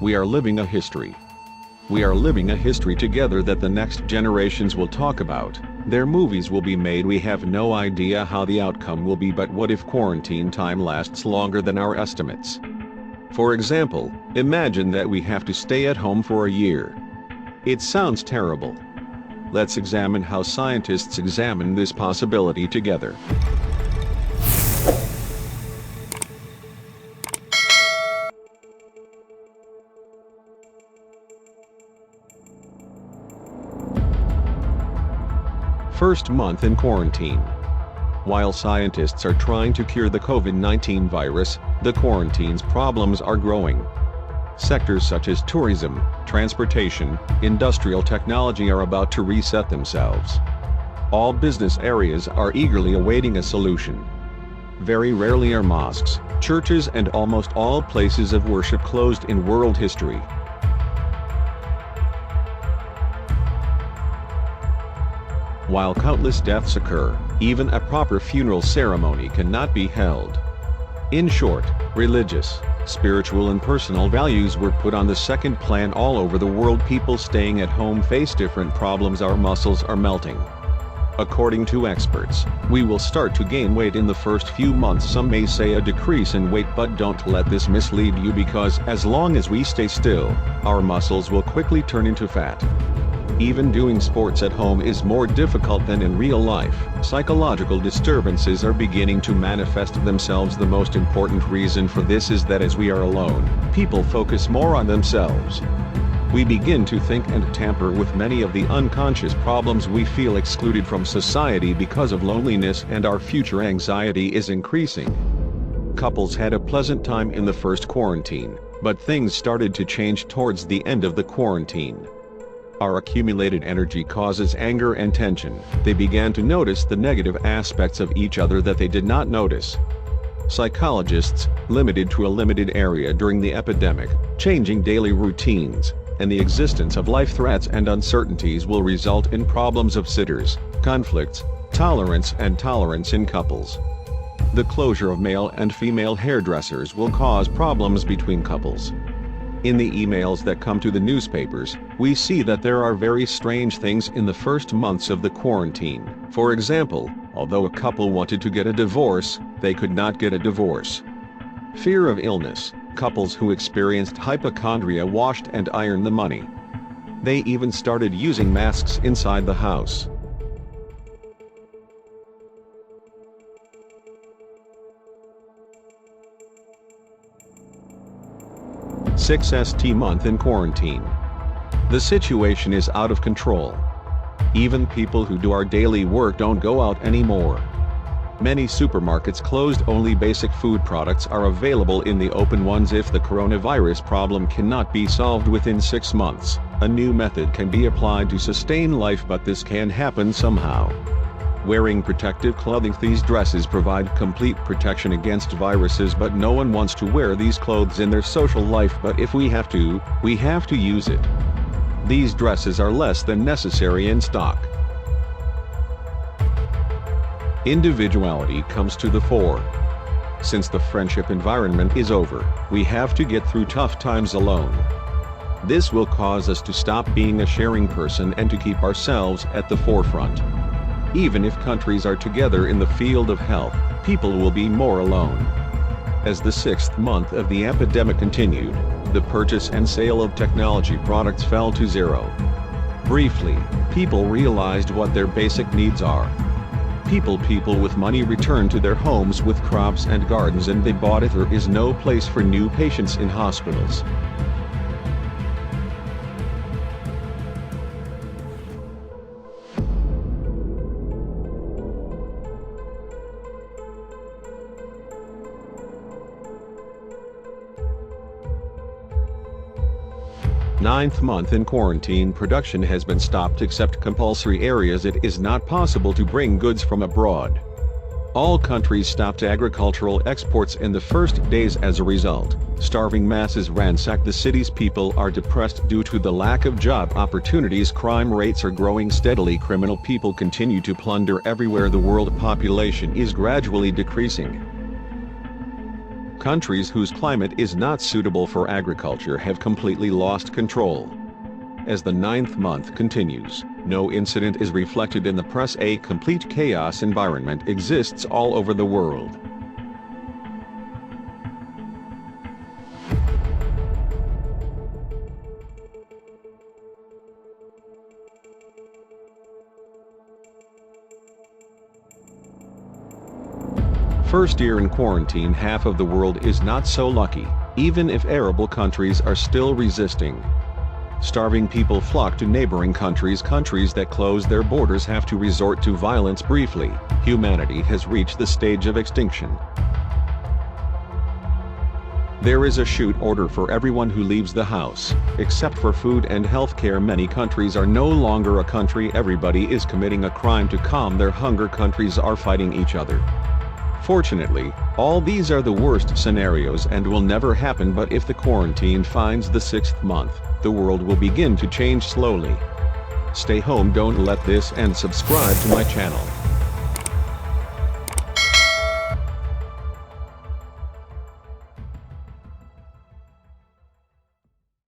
We are living a history. We are living a history together that the next generations will talk about. Their movies will be made. We have no idea how the outcome will be, but what if quarantine time lasts longer than our estimates? For example, imagine that we have to stay at home for a year. It sounds terrible. Let's examine how scientists examine this possibility together. First month in quarantine. While scientists are trying to cure the COVID-19 virus, the quarantine's problems are growing. Sectors such as tourism, transportation, industrial technology are about to reset themselves. All business areas are eagerly awaiting a solution. Very rarely are mosques, churches, and almost all places of worship closed in world history. While countless deaths occur, even a proper funeral ceremony cannot be held. In short, religious, spiritual and personal values were put on the second plan all over the world. People staying at home face different problems. Our muscles are melting. According to experts, we will start to gain weight in the first few months. Some may say a decrease in weight, but don't let this mislead you, because as long as we stay still, our muscles will quickly turn into fat. Even doing sports at home is more difficult than in real life. Psychological disturbances are beginning to manifest themselves. The most important reason for this is that as we are alone, people focus more on themselves. We begin to think and tamper with many of the unconscious problems. We feel excluded from society because of loneliness, and our future anxiety is increasing. Couples had a pleasant time in the first quarantine, but things started to change towards the end of the quarantine. Our accumulated energy causes anger and tension. They began to notice the negative aspects of each other that they did not notice. Psychologists, limited to a limited area during the epidemic, changing daily routines, and the existence of life threats and uncertainties will result in problems of sitters, conflicts, tolerance in couples. The closure of male and female hairdressers will cause problems between couples. In the emails that come to the newspapers, we see that there are very strange things in the first months of the quarantine. For example, although a couple wanted to get a divorce, they could not get a divorce. Fear of illness. Couples who experienced hypochondria washed and ironed the money. They even started using masks inside the house. 6th month in quarantine. The situation is out of control. Even people who do our daily work don't go out anymore. Many supermarkets closed. Only basic food products are available in the open ones. If the coronavirus problem cannot be solved within 6 months, a new method can be applied to sustain life, but this can happen somehow. Wearing protective clothing. These dresses provide complete protection against viruses, but no one wants to wear these clothes in their social life. But if we have to use it. These dresses are less than necessary in stock. Individuality comes to the fore. Since the friendship environment is over, we have to get through tough times alone. This will cause us to stop being a sharing person and to keep ourselves at the forefront. Even if countries are together in the field of health, people will be more alone. As the 6th month of the epidemic continued, the purchase and sale of technology products fell to zero. Briefly, people realized what their basic needs are. People with money returned to their homes with crops and gardens, and they bought it. There is no place for new patients in hospitals. Ninth month in quarantine. Production has been stopped except compulsory areas. It is not possible to bring goods from abroad. All countries stopped agricultural exports in the first days. As a result, starving masses ransack the cities. People are depressed due to the lack of job opportunities. Crime rates are growing steadily. Criminal people continue to plunder everywhere. The world population is gradually decreasing. Countries whose climate is not suitable for agriculture have completely lost control. As the 9th month continues, no incident is reflected in the press. A complete chaos environment exists all over the world. First year in quarantine, half of the world is not so lucky, even if arable countries are still resisting. Starving people flock to neighboring countries. Countries that close their borders have to resort to violence briefly. Humanity has reached the stage of extinction. There is a shoot order for everyone who leaves the house, except for food and healthcare. Many countries are no longer a country. Everybody is committing a crime to calm their hunger. Countries are fighting each other. Fortunately, all these are the worst scenarios and will never happen, but if the quarantine finds the 6th month, the world will begin to change slowly. Stay home, don't let this end. Subscribe to my channel.